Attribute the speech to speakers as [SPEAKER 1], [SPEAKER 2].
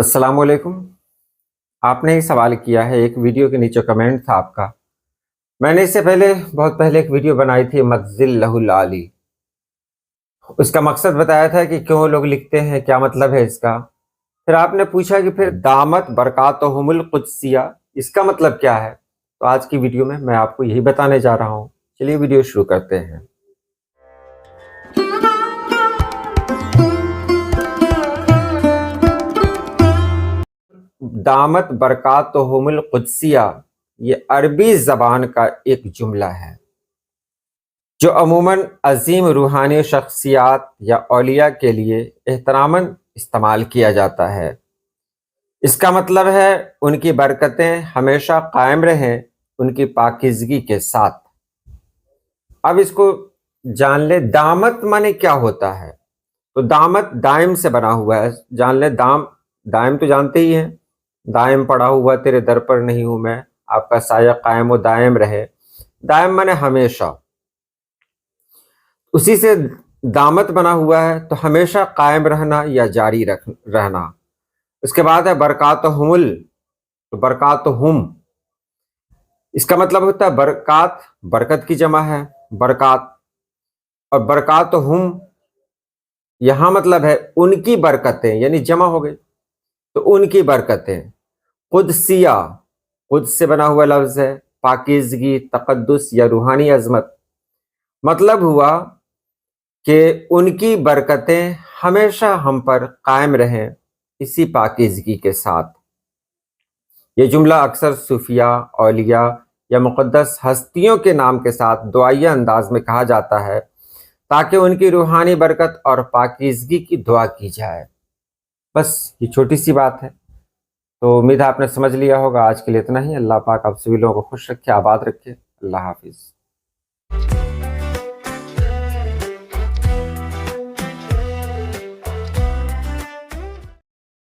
[SPEAKER 1] अस्सलाम वालेकुम। आपने ही सवाल किया है, एक वीडियो के नीचे कमेंट था आपका। मैंने इससे पहले बहुत पहले एक वीडियो बनाई थी मज़िल लहुल आली। उसका मकसद बताया था कि क्यों लोग लिखते हैं, क्या मतलब है इसका। फिर आपने पूछा कि फिर दामत बरकातहुमुल कुद्सिया इसका मतलब क्या है। तो आज की वीडियो में मैं आपको यही बताने जा रहा हूँ। चलिए वीडियो शुरू करते हैं। दामत बरकातहुमुल कुद्सिया ये अरबी ज़बान का एक जुमला है जो अमूमन अजीम रूहानी शख्सियात या औलिया के लिए एहतरामन इस्तेमाल किया जाता है। इसका मतलब है उनकी बरकतें हमेशा कायम रहें उनकी पाकीज़गी के साथ। अब इसको जान ले, दामत माने क्या होता है। तो दामत दायम से बना हुआ है। जान ले, दायम तो जानते ही हैं, दायम पड़ा हुआ तेरे दर पर नहीं हूं मैं, आपका साया कायम व दायम रहे। दायम माने हमेशा, उसी से दामत बना हुआ है, तो हमेशा कायम रहना या जारी रहना। उसके बाद है बरकातहुमुल, तो बरकातहुम इसका मतलब होता है बरकात, बरकत की जमा है बरकात, और बरकातहुम यहाँ मतलब है उनकी बरकतें, यानी जमा हो गई तो उनकी बरकतें। कुद्सिया, कुद्स से बना हुआ लफ्ज है, पाकीज़गी, तक़द्दुस या रूहानी अजमत। मतलब हुआ कि उनकी बरकतें हमेशा हम पर कायम रहें इसी पाकीज़गी के साथ। ये जुमला अक्सर सूफिया, औलिया या मुक़द्दस हस्तियों के नाम के साथ दुआइया अंदाज में कहा जाता है ताकि उनकी रूहानी बरकत और पाकीज़गी की दुआ की जाए। बस ये छोटी सी बात है। तो उम्मीद है आपने समझ लिया होगा। आज के लिए इतना ही। अल्लाह पाक आप सभी लोगों को खुश रखे, आबाद रखे। अल्लाह हाफिज़।